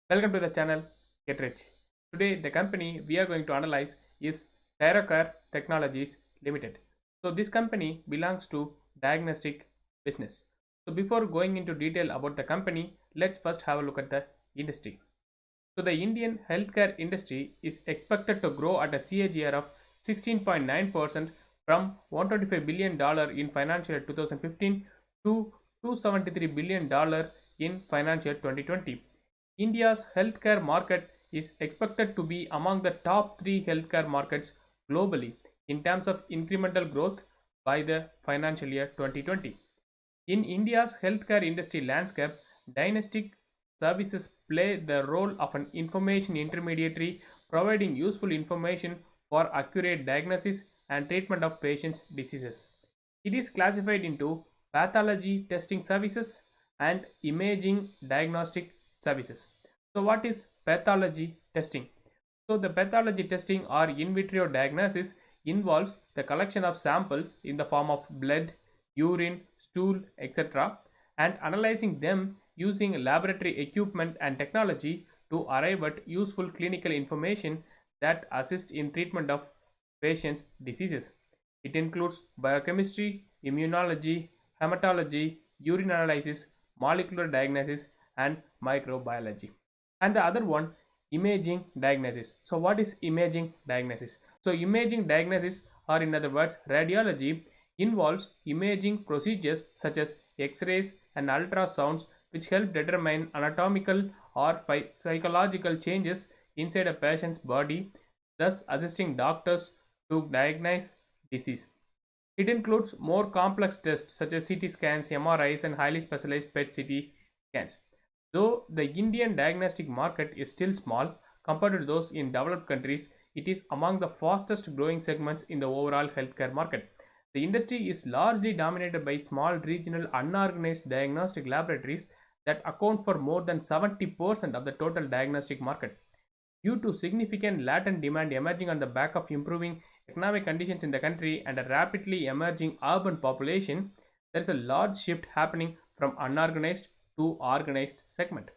Welcome to the channel Get Rich. Today the company we are going to analyze is Thyrocare Technologies Limited. So this company belongs to diagnostic business. So before going into detail about the company, let's first have a look at the industry. So the Indian healthcare industry is expected to grow at a CAGR of 16.9% from $125 billion in financial year 2015 to $273 billion in financial year 2020. India's healthcare market is expected to be among the top 3 healthcare markets globally in terms of incremental growth by the financial year 2020. In India's healthcare industry landscape, diagnostic services play the role of an information intermediary providing useful information for accurate diagnosis and treatment of patients' diseases. It is classified into pathology testing services and imaging diagnostic services. So, what is pathology testing? So, the pathology testing or in vitro diagnosis involves the collection of samples in the form of blood, urine, stool, etc., and analyzing them using laboratory equipment and technology to arrive at useful clinical information that assist in treatment of patients' diseases. It includes biochemistry, immunology, hematology, urine analysis, molecular diagnosis, and microbiology. And the other one, imaging diagnosis. So what is imaging diagnosis? So imaging diagnosis, or in other words radiology, involves imaging procedures such as x-rays and ultrasounds which help determine anatomical or psychological changes inside a patient's body, thus assisting doctors to diagnose disease. It includes more complex tests such as CT scans, MRIs, and highly specialized PET-CT scans. Though the Indian diagnostic market is still small compared to those in developed countries, it is among the fastest growing segments in the overall healthcare market. The industry is largely dominated by small regional unorganized diagnostic laboratories that account for more than 70% of the total diagnostic market. Due to significant latent demand emerging on the back of improving economic conditions in the country and a rapidly emerging urban population, there is a large shift happening from unorganized to organized segment.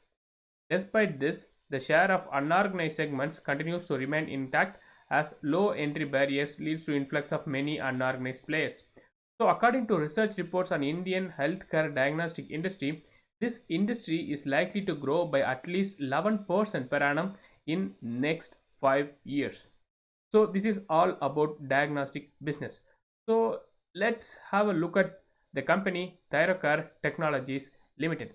Despite this, the share of unorganized segments continues to remain intact as low entry barriers leads to influx of many unorganized players. So according to research reports on Indian healthcare diagnostic industry, this industry is likely to grow by at least 11% per annum in next 5 years. So this is all about diagnostic business. So let's have a look at the company Thyrocare Technologies Limited.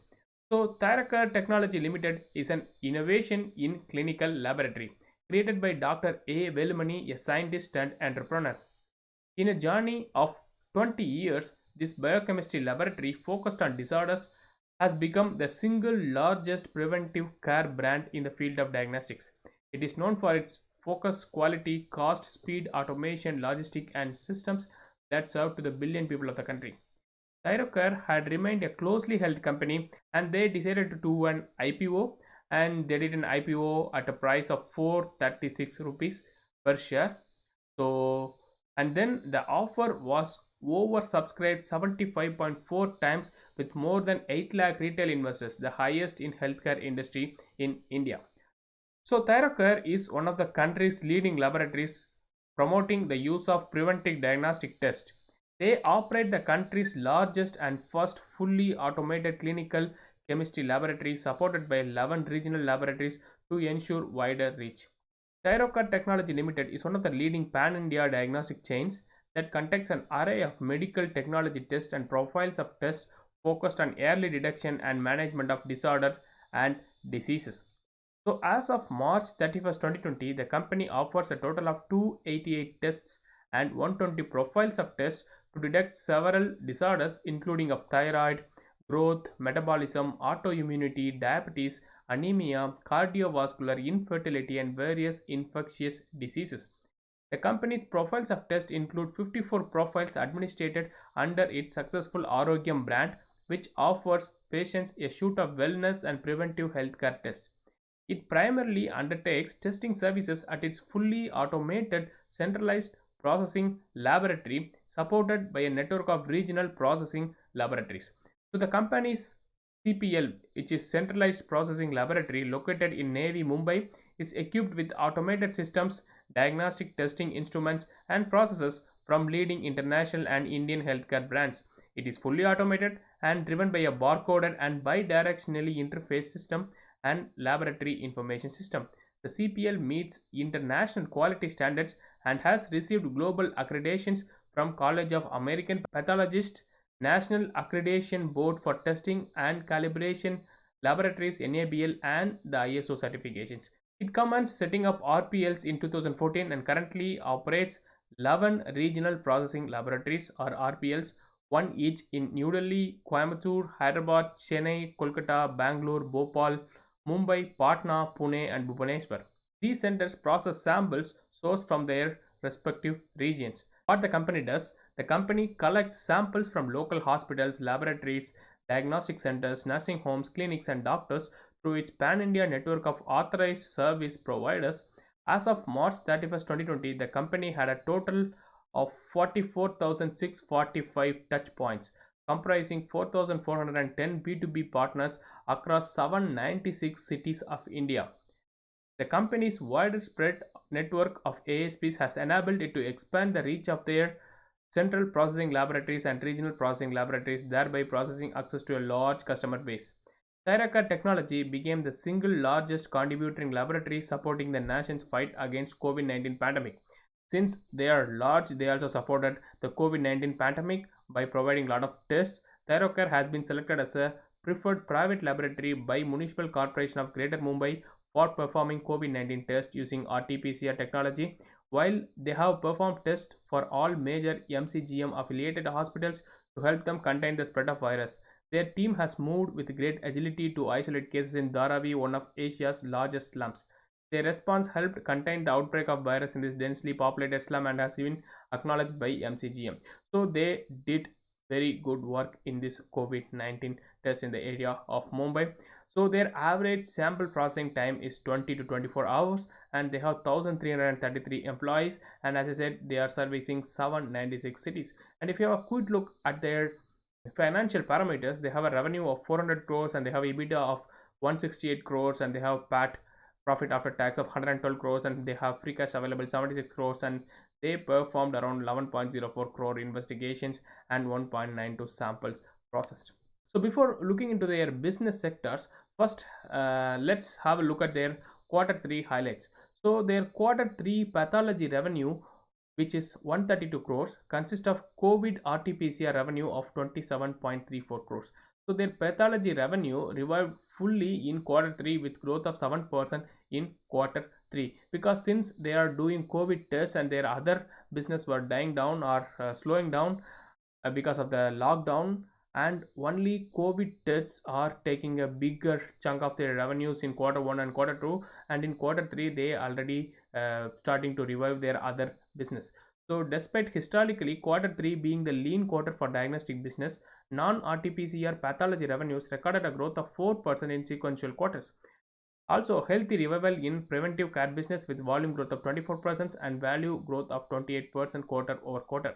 So Thyrocare Technology Limited is an innovation in clinical laboratory created by Dr. A. Velmani, a scientist and entrepreneur. In a journey of 20 years, this biochemistry laboratory focused on disorders has become the single largest preventive care brand in the field of diagnostics. It is known for its focus, quality, cost, speed, automation, logistic, and systems that serve to the billion people of the country. Thyrocare had remained a closely held company and they decided to do an IPO, and they did an IPO at a price of 436 rupees per share. So, and then the offer was oversubscribed 75.4 times with more than 8 lakh retail investors, the highest in healthcare industry in India. So Thyrocare is one of the country's leading laboratories promoting the use of preventive diagnostic tests. They operate the country's largest and first fully automated clinical chemistry laboratory supported by 11 regional laboratories to ensure wider reach. Thyrocare Technology Limited is one of the leading pan-India diagnostic chains that conducts an array of medical technology tests and profiles of tests focused on early detection and management of disorder and diseases. So as of March 31st, 2020, the company offers a total of 288 tests and 120 profiles of tests to detect several disorders including of thyroid, growth, metabolism, autoimmunity, diabetes, anemia, cardiovascular, infertility, and various infectious diseases. The company's profiles of tests include 54 profiles administered under its successful Arogyam brand, which offers patients a suite of wellness and preventive healthcare tests. It primarily undertakes testing services at its fully automated centralized processing laboratory supported by a network of regional processing laboratories. So the company's CPL, which is Centralized Processing Laboratory located in Navy Mumbai, is equipped with automated systems, diagnostic testing instruments, and processes from leading international and Indian healthcare brands. It is fully automated and driven by a barcoded and bidirectionally interface system and laboratory information system. The CPL meets international quality standards and has received global accreditations from College of American Pathologists, National Accreditation Board for Testing and Calibration Laboratories NABL, and the ISO certifications. It commenced setting up RPLs in 2014 and currently operates 11 regional processing laboratories or RPLs, one each in New Delhi, Coimbatore, Hyderabad, Chennai, Kolkata, Bangalore, Bhopal, Mumbai, Patna, Pune, and Bhubaneswar. These centers process samples sourced from their respective regions. What the company does, the company collects samples from local hospitals, laboratories, diagnostic centers, nursing homes, clinics, and doctors through its pan India network of authorized service providers. As of March 31st, 2020, the company had a total of 44,645 touch points, comprising 4,410 B2B partners across 796 cities of India. The company's widespread network of ASPs has enabled it to expand the reach of their central processing laboratories and regional processing laboratories, thereby processing access to a large customer base. Thyrocar Technology became the single largest contributing laboratory supporting the nation's fight against COVID-19 pandemic. Since they are large, they also supported the COVID-19 pandemic by providing a lot of tests. Thyrocar has been selected as a preferred private laboratory by Municipal Corporation of Greater Mumbai for performing COVID-19 tests using RT-PCR technology. While they have performed tests for all major MCGM affiliated hospitals to help them contain the spread of virus, their team has moved with great agility to isolate cases in Dharavi, one of Asia's largest slums. Their response helped contain the outbreak of virus in this densely populated slum and has been acknowledged by MCGM. So they did very good work in this COVID-19 test in the area of Mumbai. So their average sample processing time is 20 to 24 hours and they have 1333 employees, and as I said, they are servicing 796 cities. And if you have a quick look at their financial parameters, they have a revenue of 400 crores and they have EBITDA of 168 crores and they have PAT, profit after tax, of 112 crores and they have free cash available 76 crores, and they performed around 11.04 crore investigations and 1.92 samples processed. So before looking into their business sectors, first let's have a look at their quarter 3 highlights. So their quarter 3 pathology revenue, which is 132 crores, consists of COVID RT-PCR revenue of 27.34 crores. So their pathology revenue revived fully in quarter 3 with growth of 7% in quarter 3, because since they are doing COVID tests and their other business were dying down or slowing down because of the lockdown, and only COVID tests are taking a bigger chunk of their revenues in quarter 1 and quarter 2, and in quarter 3 they already starting to revive their other business. So despite historically quarter 3 being the lean quarter for diagnostic business, non-RT-PCR pathology revenues recorded a growth of 4% in sequential quarters. Also, healthy revival in preventive care business with volume growth of 24% and value growth of 28% quarter over quarter.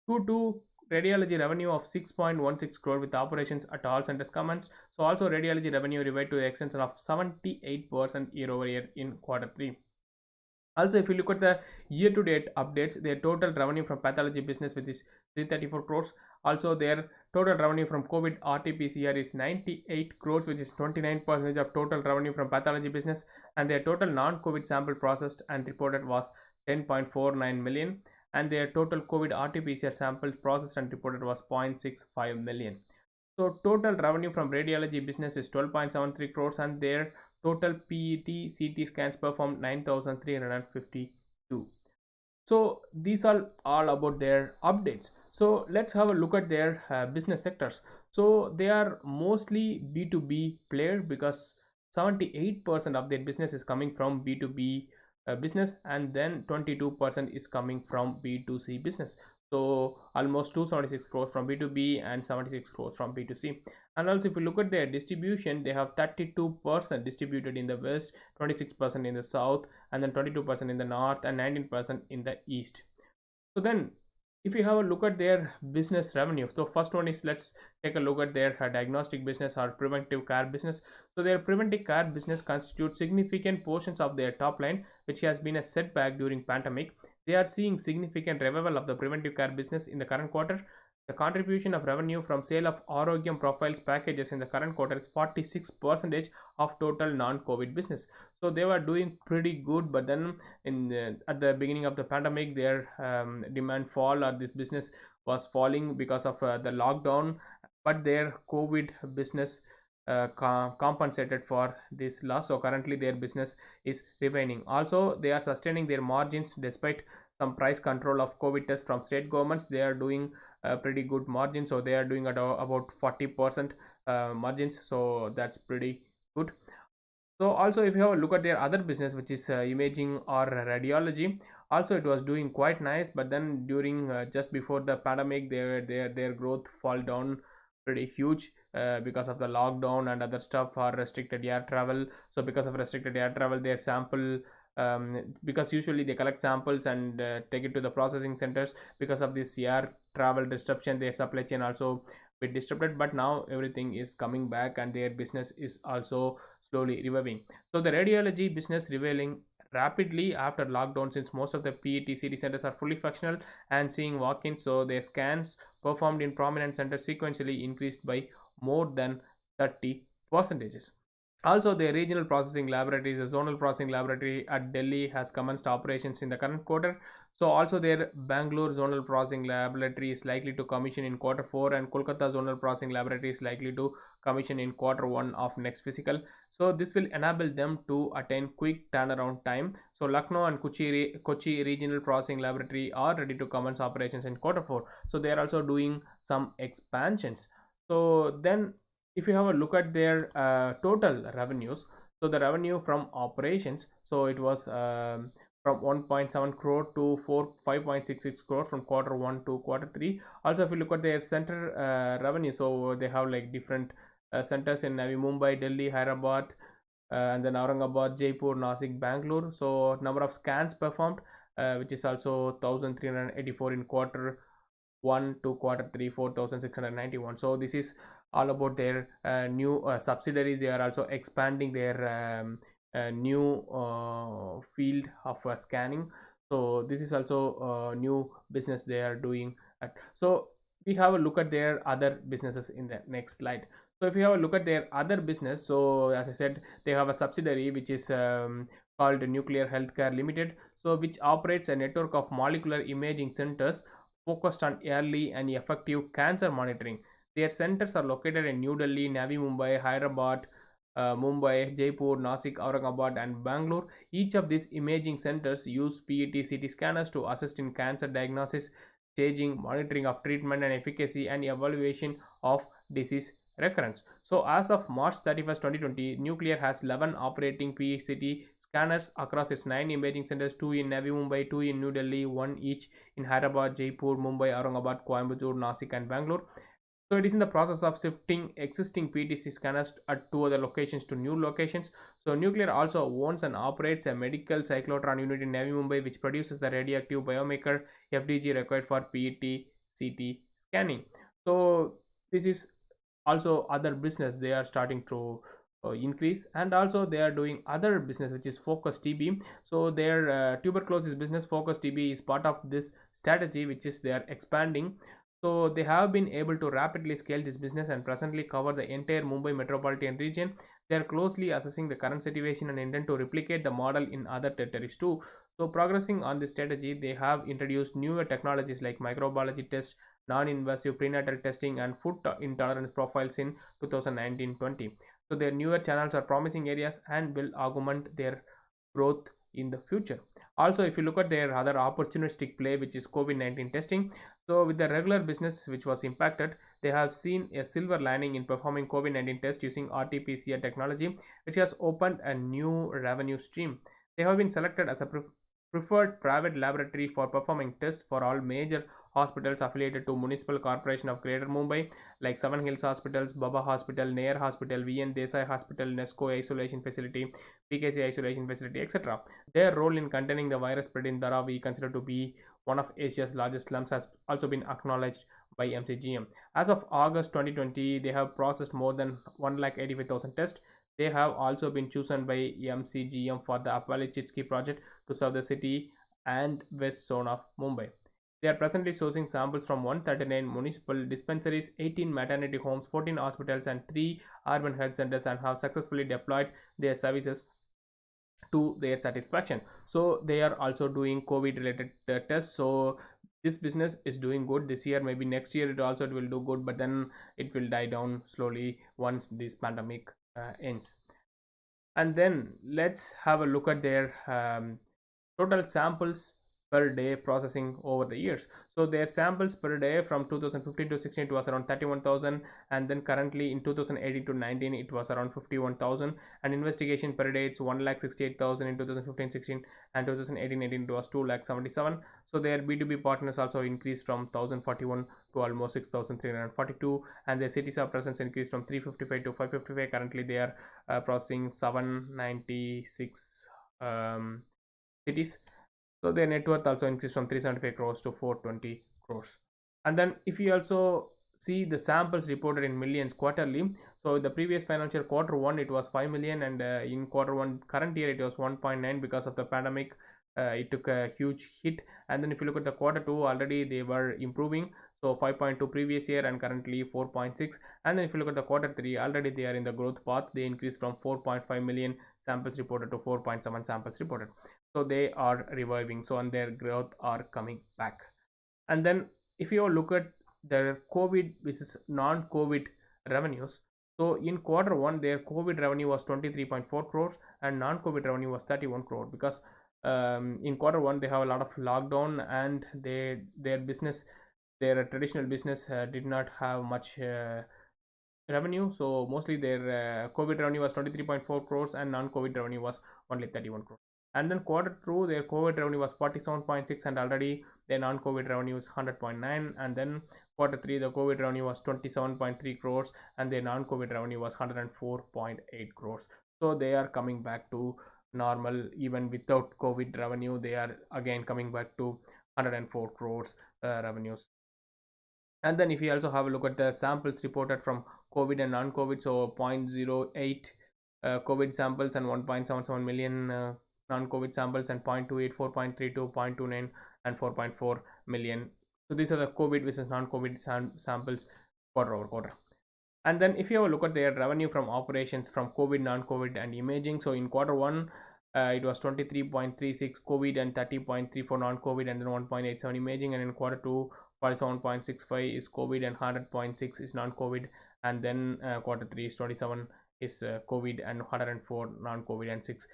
Q2 radiology revenue of 6.16 crore with operations at all centers commenced. So also radiology revenue revived to the extent of 78% year over year in quarter 3. Also, if you look at the year-to-date updates, their total revenue from pathology business, which is 334 crores. Also, their total revenue from COVID RT-PCR is 98 crores, which is 29% of total revenue from pathology business. And their total non-COVID sample processed and reported was 10.49 million. And their total COVID RT-PCR samples processed and reported was 0.65 million. So total revenue from radiology business is 12.73 crores and their total PET CT scans performed 9,352. So these are all about their updates. So let's have a look at their business sectors. So they are mostly B2B player because 78% of their business is coming from B2B business, and then 22% is coming from B2C business. So almost 276 crores from B2B and 76 crores from B2C. And also if you look at their distribution, they have 32% distributed in the west, 26% in the south, and then 22% in the north and 19% in the east. So then if you have a look at their business revenue, so first one is, let's take a look at their diagnostic business or preventive care business. So their preventive care business constitutes significant portions of their top line, which has been a setback during pandemic. They are seeing significant revival of the preventive care business in the current quarter. The contribution of revenue from sale of Arogyam Profiles packages in the current quarter is 46% of total non-COVID business. So they were doing pretty good, but then at the beginning of the pandemic, their demand fall, or this business was falling because of the lockdown, but their COVID business compensated for this loss. So currently their business is remaining. Also, they are sustaining their margins despite some price control of COVID tests from state governments. They are doing pretty good margins, so they are doing at about 40% margins, so that's pretty good. So also, if you have a look at their other business, which is imaging or radiology, also it was doing quite nice, but then during just before the pandemic, their growth fall down pretty huge because of the lockdown and other stuff, or restricted air travel. So because of restricted air travel, their sample, because usually they collect samples and take it to the processing centers, because of this air travel disruption, their supply chain also bit disrupted, but now everything is coming back and their business is also slowly reviving. So the radiology business revealing rapidly after lockdown, since most of the PET-CT centers are fully functional and seeing walk-ins, so their scans performed in prominent centers sequentially increased by more than 30 percentages. Also, the regional processing laboratories, the zonal processing laboratory at Delhi has commenced operations in the current quarter. So also their Bangalore zonal processing laboratory is likely to commission in quarter 4, and Kolkata zonal processing laboratory is likely to commission in quarter 1 of next fiscal. So this will enable them to attain quick turnaround time. So Lucknow and Kochi regional processing laboratory are ready to commence operations in quarter 4. So they are also doing some expansions. So then if you have a look at their total revenues, so the revenue from operations, so it was from 1.7 crore to 5.66 crore from quarter 1 to quarter 3. Also, if you look at their center revenue, so they have like different centers in Navi Mumbai, Delhi, Hyderabad, and then Aurangabad, Jaipur, Nasik, Bangalore. So number of scans performed, which is also 1384 in quarter 1 to quarter 3, 4691. So this is all about their new subsidiary. They are also expanding their new field of scanning. So this is also a new business they are doing. So we have a look at their other businesses in the next slide. So if you have a look at their other business, so as I said, they have a subsidiary which is called Nuclear Healthcare Limited, so which operates a network of molecular imaging centers focused on early and effective cancer monitoring. Their centers are located in New Delhi, Navi Mumbai, Hyderabad, Mumbai, Jaipur, Nasik, Aurangabad, and Bangalore. Each of these imaging centers use PET-CT scanners to assist in cancer diagnosis, staging, monitoring of treatment and efficacy, and evaluation of disease recurrence. So as of March 31st, 2020, Nuclear has 11 operating PET-CT scanners across its 9 imaging centers, 2 in Navi Mumbai, 2 in New Delhi, 1 each in Hyderabad, Jaipur, Mumbai, Aurangabad, Coimbatore, Nasik, and Bangalore. So it is in the process of shifting existing PTC scanners at 2 other locations to new locations. So Nuclear also owns and operates a medical cyclotron unit in Navi Mumbai, which produces the radioactive biomarker FDG required for PET CT scanning. So this is also other business they are starting to increase, and also they are doing other business which is Focus TB. So their tuberculosis business Focus TB is part of this strategy, which is they are expanding. So they have been able to rapidly scale this business and presently cover the entire Mumbai metropolitan region. They are closely assessing the current situation and intend to replicate the model in other territories too. So progressing on this strategy, they have introduced newer technologies like microbiology tests, non-invasive prenatal testing, and food intolerance profiles in 2019-20. So their newer channels are promising areas and will augment their growth in the future. Also, if you look at their other opportunistic play, which is COVID-19 testing, so with the regular business which was impacted, they have seen a silver lining in performing COVID-19 tests using RT-PCR technology, which has opened a new revenue stream. They have been selected as a preferred private laboratory for performing tests for all major hospitals affiliated to Municipal Corporation of Greater Mumbai, like Seven Hills Hospitals, Baba Hospital, Nair Hospital, VN Desai Hospital, Nesco Isolation Facility, PKC Isolation Facility, etc. Their role in containing the virus spread in Dharavi, considered to be one of Asia's largest slums, has also been acknowledged by MCGM. As of August 2020, they have processed more than 1,85,000 tests. They have also been chosen by MCGM for the Appalichitsky project to serve the city and west zone of Mumbai. They are presently sourcing samples from 139 municipal dispensaries, 18 maternity homes, 14 hospitals, and 3 urban health centers, and have successfully deployed their services to their satisfaction. So they are also doing COVID related tests. So this business is doing good this year. Maybe next year it will do good, but then it will die down slowly once this pandemic ends. And then let's have a look at their total samples per day processing over the years. So their samples per day from 2015 to 16 it was around 31,000, and then currently in 2018 to 19 it was around 51,000, and investigation per day it's 1,68,000 in 2015-16, and 2018-18 it was 2,77,000. So their B2B partners also increased from 1,041 to almost 6,342, and their cities of presence increased from 355 to 555. Currently they are processing 796 cities. So their net worth also increased from 375 crores to 420 crores. And then if you also see the samples reported in millions quarterly, so the previous financial quarter one it was 5 million, and in quarter one current year it was 1.9 because of the pandemic. It took a huge hit. And then if you look at the quarter two, already they were improving, so 5.2 previous year and currently 4.6. And then if you look at the quarter three, already they are in the growth path. They increased from 4.5 million samples reported to 4.7 samples reported. So they are reviving, so and their growth are coming back. And then if you look at their COVID versus non-COVID revenues, so in quarter one their COVID revenue was 23.4 crores and non-COVID revenue was 31 crore, because in quarter one they have a lot of lockdown, and their business, their traditional business did not have much revenue. So mostly their COVID revenue was 23.4 crores and non-COVID revenue was only 31 crores. And then quarter two their COVID revenue was 47.6, and already their non-COVID revenue is 100.9. And then quarter three the COVID revenue was 27.3 crores and their non-COVID revenue was 104.8 crores. So they are coming back to normal. Even without COVID revenue they are again coming back to 104 crores revenues. And then if you also have a look at the samples reported from COVID and non-COVID, so 0.08 COVID samples and 1.77 million non-COVID samples, and 0.28, 4.32, 0.29 and 4.4 million. So these are the COVID versus non-COVID samples quarter over quarter. And then if you have a look at their revenue from operations from COVID, non-COVID and imaging, so in quarter one it was 23.36 COVID and 30.34 non-COVID, and then 1.87 imaging. And in quarter two 47.65 is COVID and 100.6 is non-COVID. And then quarter three is 27 is COVID and 104 non-COVID and 6.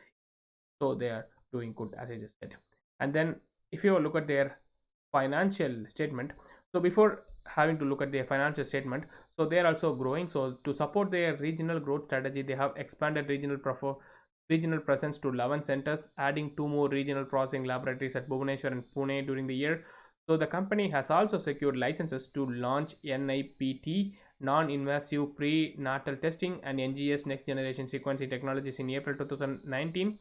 So they are doing good, as I just said. And then if you look at their financial statement, so before having to look at their financial statement, so they are also growing. So to support their regional growth strategy, they have expanded regional presence to 11 centers, adding 2 more regional processing laboratories at Bhubaneswar and Pune during the year. So the company has also secured licenses to launch NIPT, non-invasive prenatal testing, and NGS, next generation sequencing technologies, in April 2019.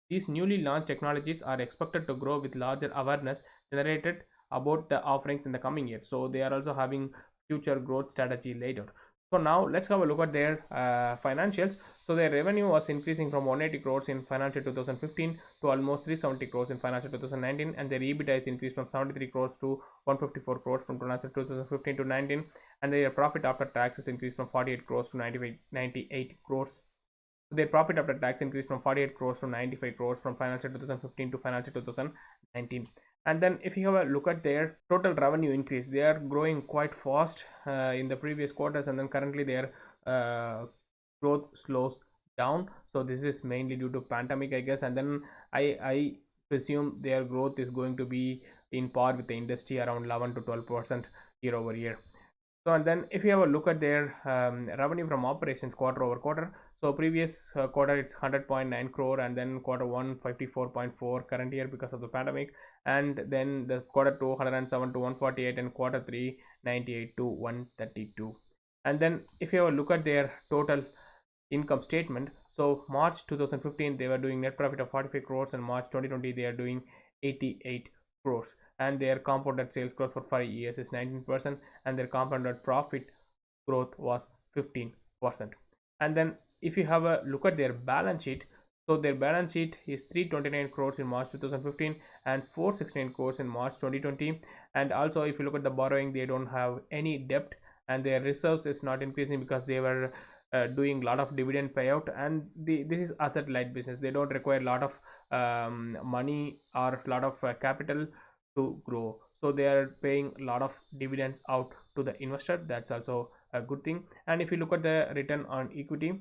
These newly launched technologies are expected to grow with larger awareness generated about the offerings in the coming years. So they are also having future growth strategy later. So now let's have a look at their financials. So their revenue was increasing from 180 crores in financial 2015 to almost 370 crores in financial 2019, and their EBITDA is increased from 73 crores to 154 crores from financial 2015 to 19, and their profit after tax is increased from 48 crores to 98 crores. Their profit after tax increased from 48 crores to 95 crores from financial 2015 to financial 2019. And then if you have a look at their total revenue increase, they are growing quite fast in the previous quarters, and then currently their growth slows down. So this is mainly due to pandemic, I guess. And then I presume their growth is going to be in par with the industry, around 11 to 12% year over year. So and then if you have a look at their revenue from operations quarter over quarter, so previous quarter it's 100.9 crore, and then quarter 1 54.4 current year because of the pandemic, and then the quarter 2 107 to 148, and quarter 3 98 to 132. And then if you have a look at their total income statement, so March 2015 they were doing net profit of 45 crores, and March 2020 they are doing 88 crores, and their compounded sales growth for 5 years is 19%, and their compounded profit growth was 15%. And then if you have a look at their balance sheet, so their balance sheet is 329 crores in March 2015 and 469 crores in March 2020. And also if you look at the borrowing, they don't have any debt, and their reserves is not increasing because they were doing a lot of dividend payout, and this is asset light business. They don't require a lot of money or a lot of capital to grow, so they are paying a lot of dividends out to the investor. That's also a good thing. And if you look at the return on equity,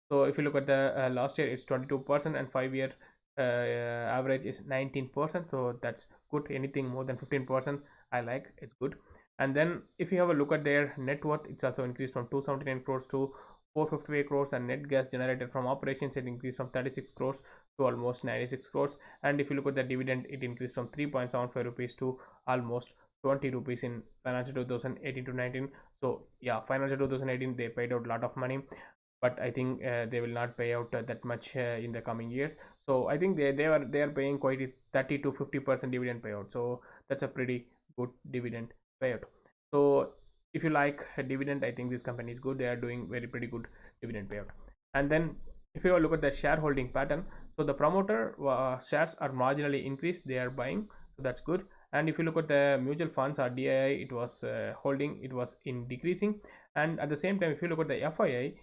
so if you look at the last year it's 22%, and 5 year average is 19%, so that's good. Anything more than 15% I like, it's good. And then if you have a look at their net worth, it's also increased from 279 crores to 458 crores, and net gas generated from operations it increased from 36 crores to almost 96 crores. And if you look at the dividend, it increased from 3.75 rupees to almost 20 rupees in financial 2018 to 19. So yeah, financial 2018 they paid out a lot of money, but I think they will not pay out that much in the coming years. So I think they are paying quite a 30 to 50% dividend payout, so that's a pretty good dividend payout. So if you like a dividend, I think this company is good. They are doing very pretty good dividend payout. And then if you look at the shareholding pattern, so the promoter shares are marginally increased, they are buying, so that's good. And if you look at the mutual funds or DII, it was holding, it was in decreasing. And at the same time, if you look at the FII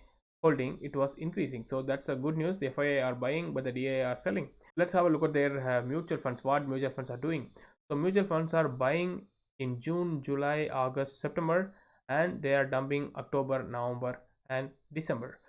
holding, it was increasing, so that's a good news. The FII are buying, but the DII are selling. Let's have a look at their mutual funds, what mutual funds are doing. So mutual funds are buying in June, July, August, September, and they are dumping October, November, and December.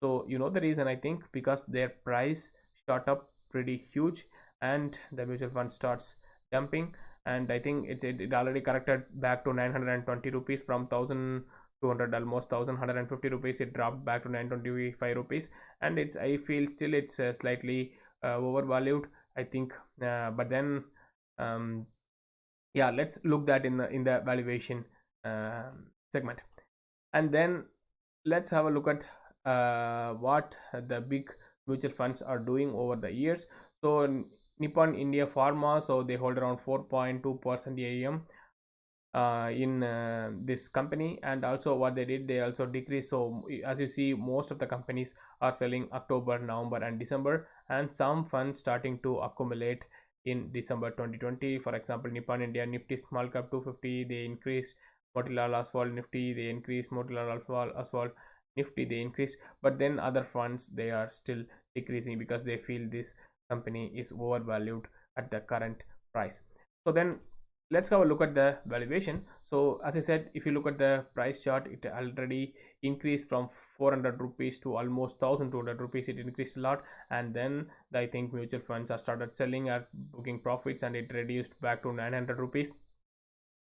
So you know the reason, I think, because their price shot up pretty huge, and the mutual fund starts dumping. And I think it already corrected back to 920 rupees from 1200, almost 1150 rupees. It dropped back to 925 rupees, and it's, I feel still it's slightly overvalued, I think. But then um, yeah, let's look that in the valuation segment. And then let's have a look at what the big mutual funds are doing over the years. So Nippon India Pharma, so they hold around 4.2% AUM in this company. And also what they did, they also decreased. So as you see, most of the companies are selling October, November, and December, and some funds starting to accumulate in December 2020. For example, Nippon India Nifty Small Cap 250, they increased. Motilal Oswal Nifty, they increased. Motilal Oswal Nifty, they increased. But then other funds, they are still decreasing because they feel this company is overvalued at the current price. So then let's have a look at the valuation. So as I said, if you look at the price chart, it already increased from 400 rupees to almost 1200 rupees. It increased a lot, and then I think mutual funds are started selling at booking profits, and it reduced back to 900 rupees.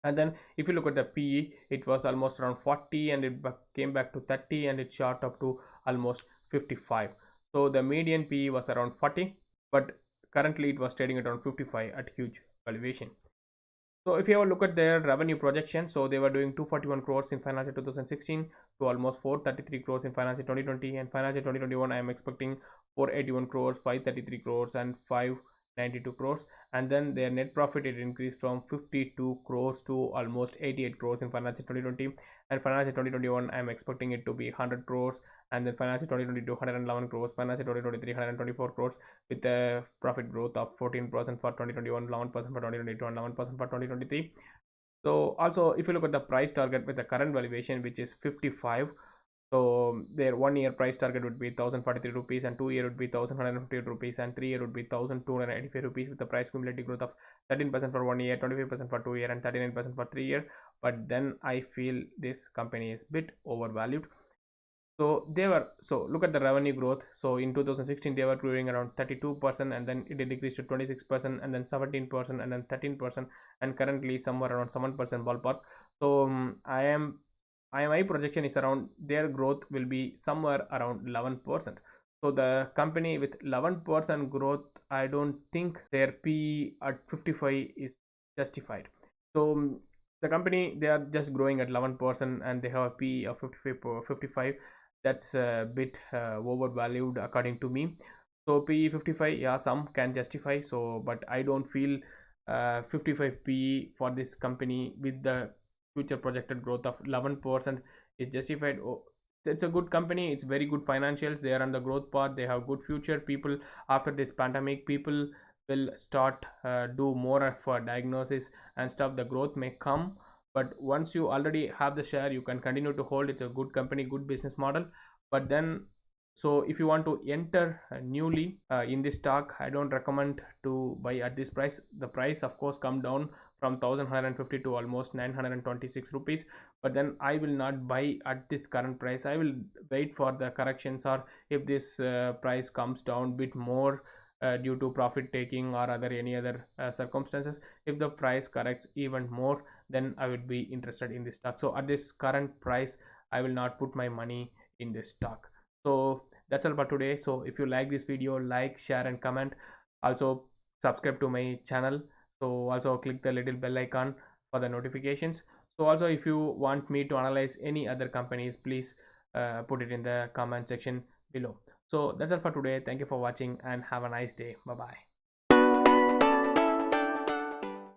And then if you look at the PE, it was almost around 40, and it came back to 30, and it shot up to almost 55. So the median PE was around 40, but currently it was trading at around 55 at huge valuation. So if you have a look at their revenue projection, so they were doing 241 crores in financial 2016 to almost 433 crores in financial 2020, and financial 2021 I am expecting 481 crores, 533 crores, and 592 crores. And then their net profit, it increased from 52 crores to almost 88 crores in financial 2020, and financial 2021 I am expecting it to be 100 crores, and then financial 2022 111 crores, financial 2023 124 crores, with a profit growth of 14% for 2021, 11% for 2022, and 11% for 2023. So also if you look at the price target with the current valuation, which is 55, so their 1 year price target would be 1043 rupees, and 2 year would be 1158 rupees, and 3 year would be 1285 rupees, with the price cumulative growth of 13% for 1 year, 25% for 2 year, and 39% for 3 year. But then I feel this company is bit overvalued. So they were, so look at the revenue growth. So in 2016 they were growing around 32%, and then it decreased to 26%, and then 17%, and then 13%, and currently somewhere around 7% ballpark. So I am IMI projection is around, their growth will be somewhere around 11%. So the company with 11% growth, I don't think their P at 55 is justified. So the company, they are just growing at 11% and they have a P of 55. That's a bit overvalued according to me. So P 55, yeah, some can justify. So but I don't feel 55 P for this company with the future projected growth of 11% is justified. Oh, it's a good company, it's very good financials, they are on the growth path, they have good future. People, after this pandemic, people will start do more of diagnosis and stuff, the growth may come. But once you already have the share, you can continue to hold. It's a good company, good business model. But then, so if you want to enter newly in this stock, I don't recommend to buy at this price. The price of course come down from 1150 to almost 926 rupees, but then I will not buy at this current price. I will wait for the corrections, or if this price comes down bit more due to profit taking or other any other circumstances, if the price corrects even more, then I would be interested in this stock. So at this current price, I will not put my money in this stock. So that's all for today. So if you like this video, like, share and comment. Also subscribe to my channel. So also click the little bell icon for the notifications. So also if you want me to analyze any other companies, please put it in the comment section below. So that's all for today. Thank you for watching and have a nice day. Bye bye.